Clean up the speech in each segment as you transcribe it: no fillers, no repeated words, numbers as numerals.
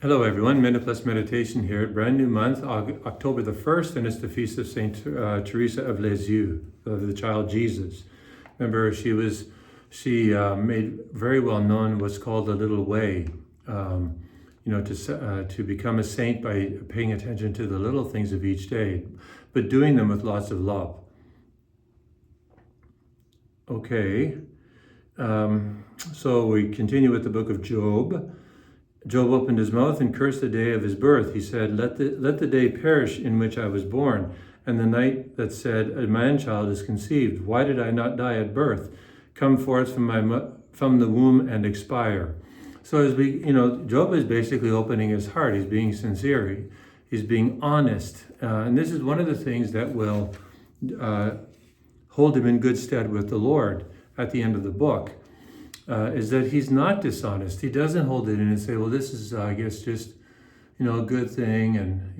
Hello everyone, Minute Plus Meditation here. Brand new month, October the 1st, and it's the feast of Saint Teresa of Lisieux, of the child Jesus. Remember, she made very well known what's called the little way, to become a saint by paying attention to the little things of each day, but doing them with lots of love. Okay, so we continue with the book of Job. Job opened his mouth and cursed the day of his birth. He said, let the day perish in which I was born, and the night that said, a man-child is conceived. Why did I not die at birth? Come forth from the womb and expire. So Job is basically opening his heart. He's being sincere. He's being honest. And this is one of the things that will hold him in good stead with the Lord at the end of the book. Is that he's not dishonest. He doesn't hold it in and say, well, this is, I guess, just, a good thing, and,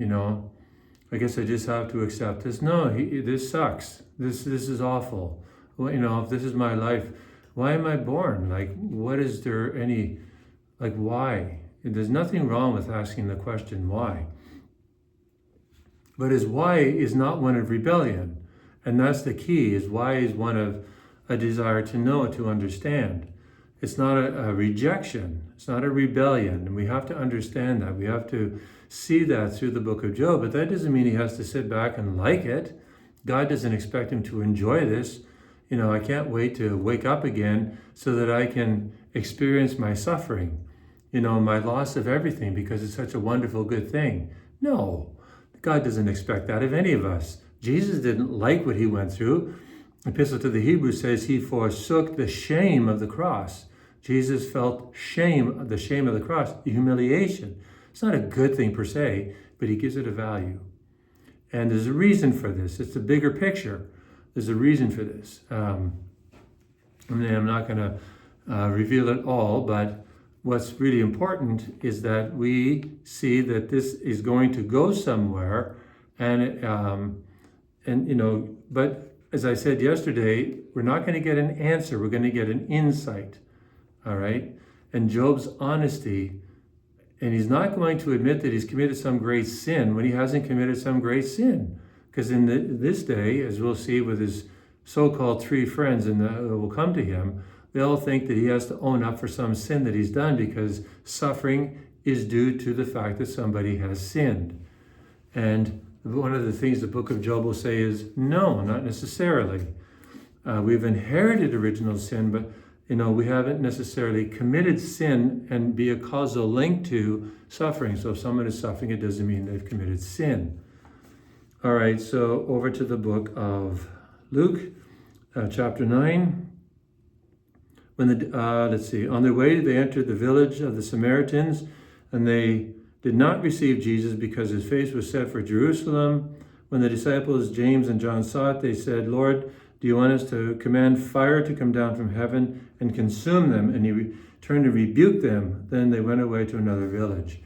I guess I just have to accept this. No, this sucks. This is awful. Well, if this is my life, why am I born? What is there why? There's nothing wrong with asking the question, why? But his why is not one of rebellion. And that's the key. His why is one of a desire to know, to understand. It's not a rejection. It's not a rebellion. And we have to understand that. We have to see that through the book of Job. But that doesn't mean he has to sit back and like it. God doesn't expect him to enjoy this. I can't wait to wake up again so that I can experience my suffering, my loss of everything because it's such a wonderful, good thing. No, God doesn't expect that of any of us. Jesus didn't like what he went through. Epistle to the Hebrews says he forsook the shame of the cross. Jesus felt shame, the shame of the cross, the humiliation. It's not a good thing per se, but he gives it a value. And there's a reason for this. It's a bigger picture. There's a reason for this. I'm not going to reveal it all, but what's really important is that we see that this is going to go somewhere, but as I said yesterday, we're not going to get an answer. We're going to get an insight. All right? And Job's honesty, and he's not going to admit that he's committed some great sin when he hasn't committed some great sin. Because in this day, as we'll see with his so-called three friends that will come to him, they all think that he has to own up for some sin that he's done because suffering is due to the fact that somebody has sinned. And one of the things the book of Job will say is, no, not necessarily. We've inherited original sin, but we haven't necessarily committed sin and be a causal link to suffering. So if someone is suffering, it doesn't mean they've committed sin. All right, so over to the book of Luke, chapter 9. On their way they entered the village of the Samaritans, and they did not receive Jesus because his face was set for Jerusalem. When the disciples, James and John, saw it, they said, Lord, do you want us to command fire to come down from heaven and consume them? And he turned to rebuke them. Then they went away to another village.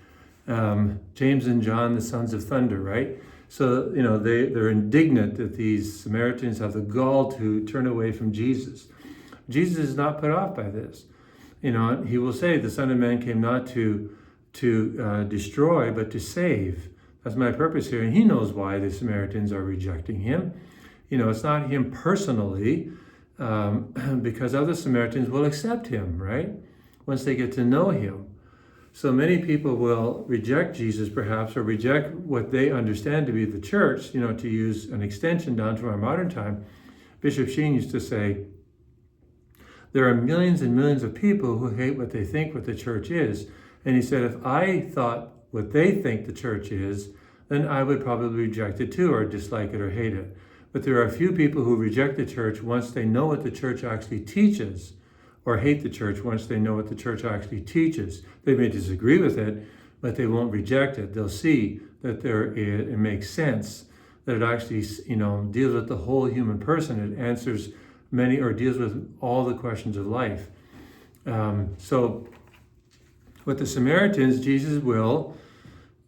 James and John, the sons of thunder, right? So, they're indignant that these Samaritans have the gall to turn away from Jesus. Jesus is not put off by this. He will say, the Son of Man came not to destroy, but to save. That's my purpose here. And he knows why the Samaritans are rejecting him. It's not him personally, because other Samaritans will accept him, right? Once they get to know him. So many people will reject Jesus, perhaps, or reject what they understand to be the church, to use an extension down to our modern time. Bishop Sheen used to say, there are millions and millions of people who hate what they think what the church is. And he said, if I thought what they think the church is, then I would probably reject it too, or dislike it or hate it. But there are a few people who reject the church once they know what the church actually teaches, or hate the church once they know what the church actually teaches. They may disagree with it, but they won't reject it. They'll see that it makes sense, that it actually, deals with the whole human person. It answers deals with all the questions of life. So with the Samaritans, Jesus will,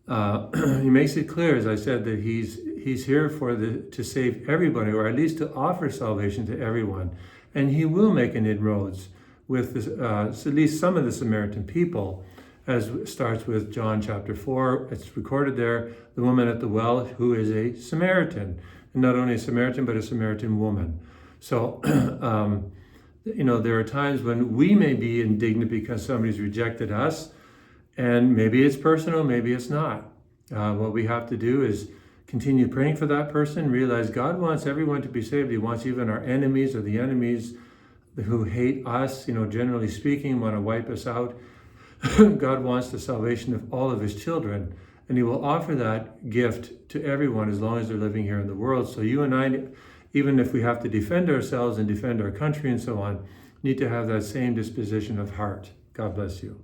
he makes it clear, as I said, that he's here to save everybody, or at least to offer salvation to everyone. And he will make an inroads with at least some of the Samaritan people. as it starts with John chapter 4. It's recorded there, the woman at the well who is a Samaritan. And not only a Samaritan, but a Samaritan woman. So, there are times when we may be indignant because somebody's rejected us, and maybe it's personal, maybe it's not. What we have to do is continue praying for that person, realize God wants everyone to be saved. He wants even our enemies or the enemies who hate us, generally speaking, want to wipe us out. God wants the salvation of all of his children, and he will offer that gift to everyone as long as they're living here in the world. So you and I, even if we have to defend ourselves and defend our country and so on, need to have that same disposition of heart. God bless you.